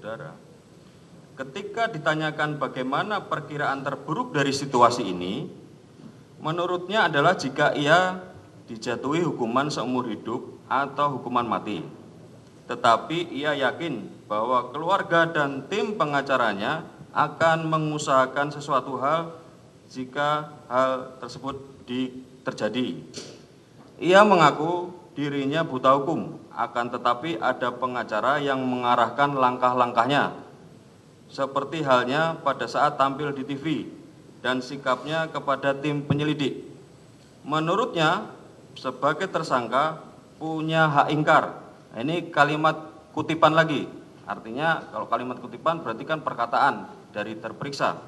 saudara. Ketika ditanyakan bagaimana perkiraan terburuk dari situasi ini, menurutnya adalah jika ia dijatuhi hukuman seumur hidup atau hukuman mati. Tetapi ia yakin bahwa keluarga dan tim pengacaranya akan mengusahakan sesuatu hal jika hal tersebut terjadi. Ia mengaku dirinya buta hukum, akan tetapi ada pengacara yang mengarahkan langkah-langkahnya, seperti halnya pada saat tampil di TV dan sikapnya kepada tim penyelidik. Menurutnya, sebagai tersangka punya hak ingkar. Ini kalimat kutipan lagi, artinya kalau kalimat kutipan berarti kan perkataan dari terperiksa.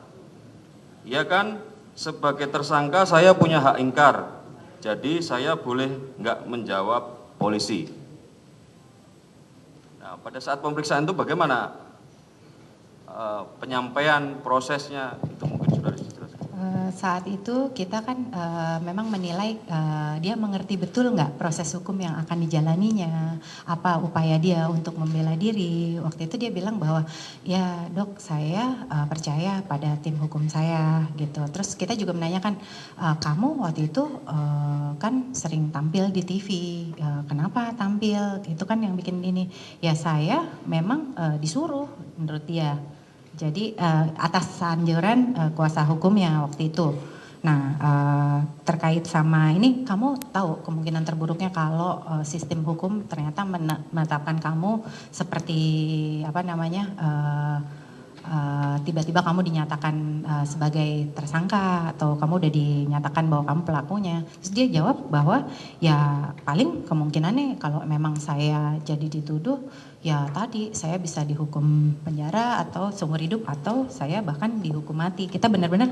Ya kan, sebagai tersangka saya punya hak ingkar, jadi saya boleh nggak menjawab polisi. Nah, pada saat pemeriksaan itu bagaimana penyampaian prosesnya, itu mungkin sudah dijelaskan. Saat itu kita kan memang menilai dia mengerti betul nggak proses hukum yang akan dijalaninya, apa upaya dia untuk membela diri. Waktu itu dia bilang bahwa ya dok saya percaya pada tim hukum saya gitu. Terus kita juga menanyakan kamu waktu itu kan sering tampil di TV, kenapa tampil? Itu kan yang bikin ini. Ya saya memang disuruh menurut dia. Jadi atas anjuran kuasa hukumnya waktu itu. Nah terkait sama ini, kamu tahu kemungkinan terburuknya kalau sistem hukum ternyata menetapkan kamu seperti apa namanya tiba-tiba kamu dinyatakan sebagai tersangka atau kamu udah dinyatakan bahwa kamu pelakunya. Terus dia jawab bahwa ya paling kemungkinannya kalau memang saya jadi dituduh ya tadi saya bisa dihukum penjara atau seumur hidup atau saya bahkan dihukum mati. Kita benar-benar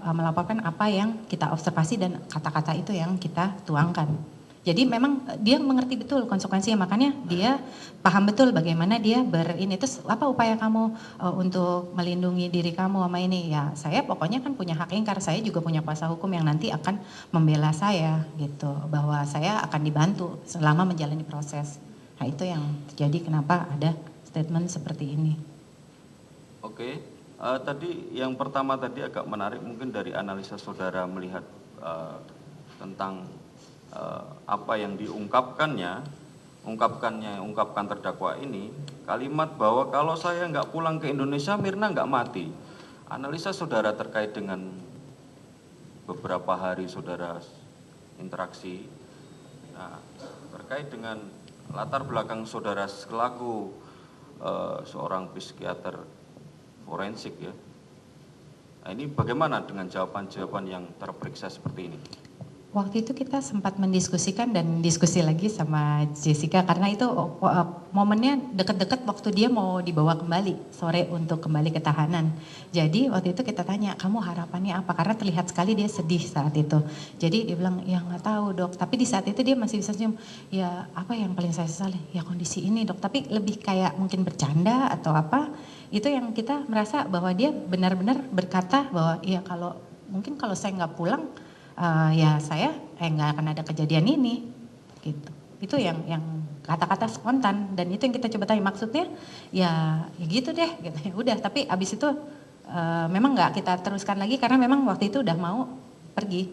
melaporkan apa yang kita observasi dan kata-kata itu yang kita tuangkan. Jadi memang dia mengerti betul konsekuensinya, makanya dia paham betul bagaimana dia berini. Terus apa upaya kamu untuk melindungi diri kamu sama ini? Ya saya pokoknya kan punya hak ingkar, saya juga punya kuasa hukum yang nanti akan membela saya gitu, bahwa saya akan dibantu selama menjalani proses. Nah itu yang terjadi kenapa ada statement seperti ini. Oke, tadi yang pertama tadi agak menarik mungkin dari analisa saudara melihat tentang apa yang diungkapkan terdakwa ini, kalimat bahwa kalau saya nggak pulang ke Indonesia Mirna nggak mati. Analisa saudara terkait dengan beberapa hari saudara interaksi, nah, terkait dengan latar belakang saudara selaku seorang psikiater forensik ya. Nah, ini bagaimana dengan jawaban-jawaban yang terperiksa seperti ini? Waktu itu kita sempat mendiskusikan dan diskusi lagi sama Jessica karena itu momennya deket-deket waktu dia mau dibawa kembali sore untuk kembali ke tahanan. Jadi waktu itu kita tanya, kamu harapannya apa? Karena terlihat sekali dia sedih saat itu. Jadi dia bilang, ya nggak tahu dok. Tapi di saat itu dia masih bisa senyum. Ya apa yang paling saya sesali? Ya kondisi ini dok. Tapi lebih kayak mungkin bercanda atau apa. Itu yang kita merasa bahwa dia benar-benar berkata bahwa ya mungkin kalau saya nggak pulang, ya saya nggak akan ada kejadian ini gitu. Itu yang kata-kata spontan dan itu yang kita coba tanya maksudnya ya gitu deh gitu. Ya udah, tapi abis itu memang nggak kita teruskan lagi karena memang waktu itu udah mau pergi.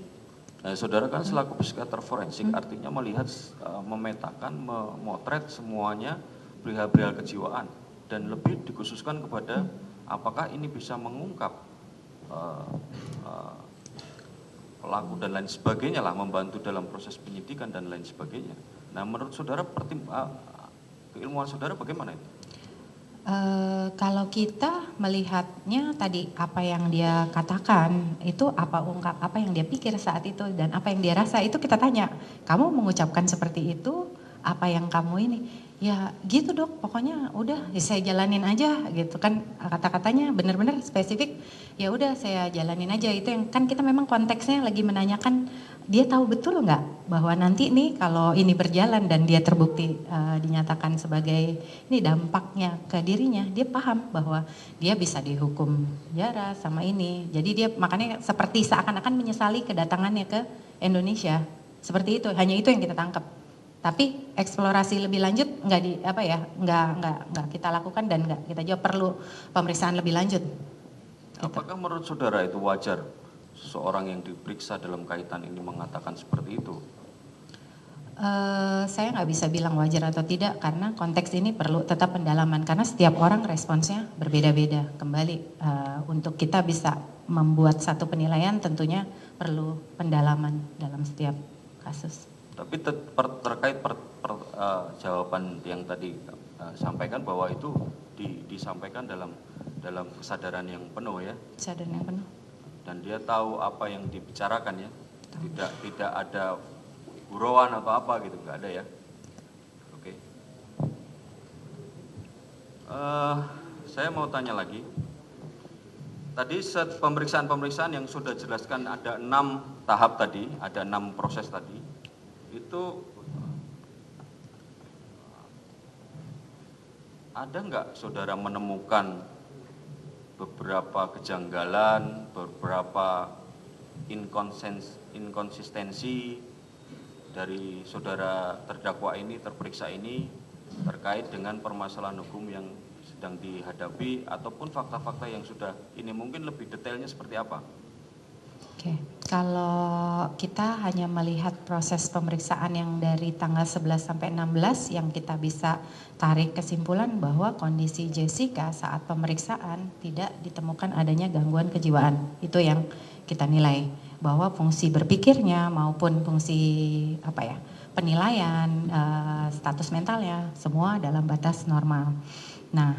Nah, saudara kan selaku psikiater forensik artinya melihat, memetakan, memotret semuanya perihal-perihal kejiwaan dan lebih dikhususkan kepada apakah ini bisa mengungkap pelaku dan lain sebagainya lah, membantu dalam proses penyidikan dan lain sebagainya. Nah menurut saudara keilmuan saudara bagaimana itu? Kalau kita melihatnya tadi apa yang dia katakan itu apa yang dia pikir saat itu dan apa yang dia rasa itu kita tanya, kamu mengucapkan seperti itu apa yang kamu ini? Ya gitu dok, pokoknya udah ya saya jalanin aja gitu kan, kata-katanya benar-benar spesifik. Ya udah saya jalanin aja, itu yang kan kita memang konteksnya lagi menanyakan dia tahu betul nggak bahwa nanti nih kalau ini berjalan dan dia terbukti dinyatakan sebagai ini dampaknya ke dirinya, dia paham bahwa dia bisa dihukum penjara sama ini. Jadi dia makanya seperti seakan-akan menyesali kedatangannya ke Indonesia. Seperti itu, hanya itu yang kita tangkap. Tapi eksplorasi lebih lanjut nggak kita lakukan dan nggak kita juga perlu pemeriksaan lebih lanjut. Apakah menurut saudara itu wajar seseorang yang diperiksa dalam kaitan ini mengatakan seperti itu? Saya nggak bisa bilang wajar atau tidak karena konteks ini perlu tetap pendalaman karena setiap orang responsnya berbeda-beda. Kembali untuk kita bisa membuat satu penilaian tentunya perlu pendalaman dalam setiap kasus. Tapi terkait jawaban yang tadi sampaikan bahwa itu disampaikan dalam kesadaran yang penuh ya. Kesadaran yang penuh. Dan dia tahu apa yang dibicarakan ya. Tidak ada gurauan atau apa gitu, nggak ada ya. Oke. Saya mau tanya lagi. Tadi pemeriksaan yang sudah jelaskan ada 6 tahap tadi, ada 6 proses tadi. Itu ada nggak saudara menemukan beberapa kejanggalan, beberapa inkonsistensi dari saudara terdakwa ini, terperiksa ini terkait dengan permasalahan hukum yang sedang dihadapi ataupun fakta-fakta yang sudah ini, mungkin lebih detailnya seperti apa? Oke, kalau kita hanya melihat proses pemeriksaan yang dari tanggal 11 sampai 16 yang kita bisa tarik kesimpulan bahwa kondisi Jessica saat pemeriksaan tidak ditemukan adanya gangguan kejiwaan. Itu yang kita nilai bahwa fungsi berpikirnya maupun fungsi penilaian, status mentalnya semua dalam batas normal. Nah,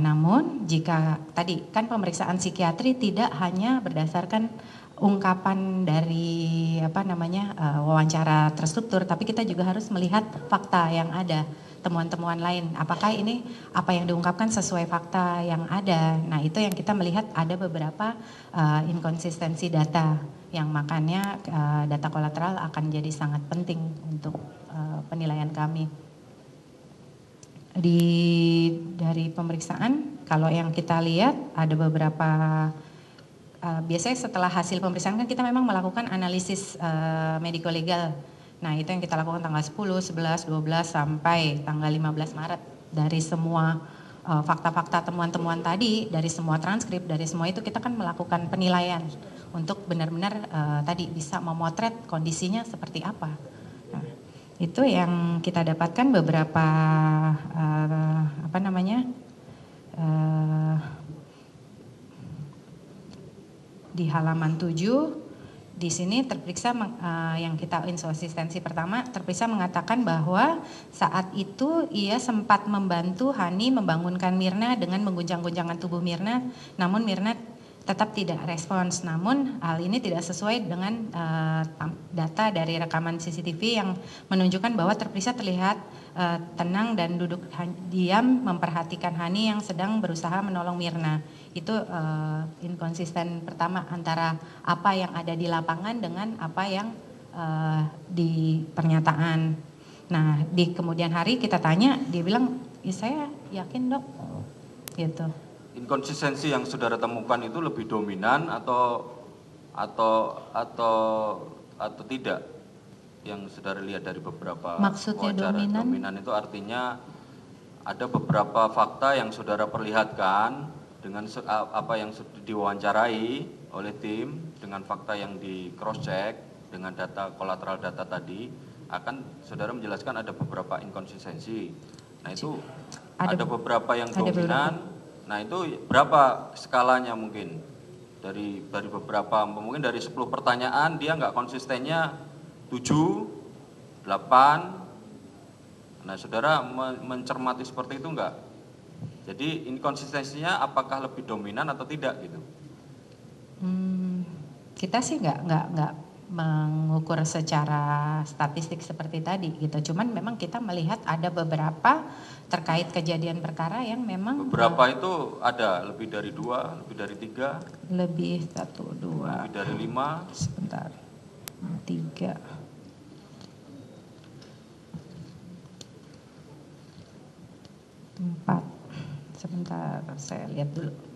namun jika tadi kan pemeriksaan psikiatri tidak hanya berdasarkan ungkapan dari wawancara terstruktur, tapi kita juga harus melihat fakta yang ada, temuan-temuan lain. Apakah ini apa yang diungkapkan sesuai fakta yang ada? Nah, itu yang kita melihat ada beberapa inkonsistensi data yang makanya data kolateral akan jadi sangat penting untuk penilaian kami. Dari pemeriksaan, kalau yang kita lihat ada beberapa biasanya setelah hasil pemeriksaan kan kita memang melakukan analisis mediko-legal. Nah, itu yang kita lakukan tanggal 10, 11, 12 sampai tanggal 15 Maret. Dari semua fakta-fakta temuan-temuan tadi, dari semua transkrip, dari semua itu kita kan melakukan penilaian untuk benar-benar tadi bisa memotret kondisinya seperti apa. Nah, itu yang kita dapatkan beberapa di halaman 7 di sini terperiksa yang kita inkonsistensi pertama, terperiksa mengatakan bahwa saat itu ia sempat membantu Hani membangunkan Mirna dengan mengguncang-guncangkan tubuh Mirna, namun Mirna tetap tidak respons. Namun hal ini tidak sesuai dengan data dari rekaman CCTV yang menunjukkan bahwa terperiksa terlihat tenang dan duduk diam memperhatikan Hani yang sedang berusaha menolong Mirna. Itu inkonsisten pertama antara apa yang ada di lapangan dengan apa yang di pernyataan. Nah, di kemudian hari kita tanya, dia bilang, ya saya yakin dok, gitu. Inkonsistensi yang saudara temukan itu lebih dominan atau tidak? Yang saudara lihat dari beberapa maksudnya wawancara. Dominan itu artinya ada beberapa fakta yang saudara perlihatkan dengan apa yang diwawancarai oleh tim, dengan fakta yang di cross check dengan data kolateral data tadi, akan saudara menjelaskan ada beberapa inkonsistensi. Nah, itu ada beberapa yang dominan. Nah, itu berapa skalanya mungkin? Dari beberapa, mungkin dari 10 pertanyaan dia nggak konsistennya 7, 8. Nah, saudara mencermati seperti itu enggak? Jadi inkonsistensinya apakah lebih dominan atau tidak gitu? Kita sih nggak mengukur secara statistik seperti tadi gitu. Cuman memang kita melihat ada beberapa terkait kejadian perkara yang memang beberapa itu ada lebih dari 2, lebih dari 3, lebih 1, 2, lebih dari 5, sebentar, 3, 4, sebentar saya lihat dulu.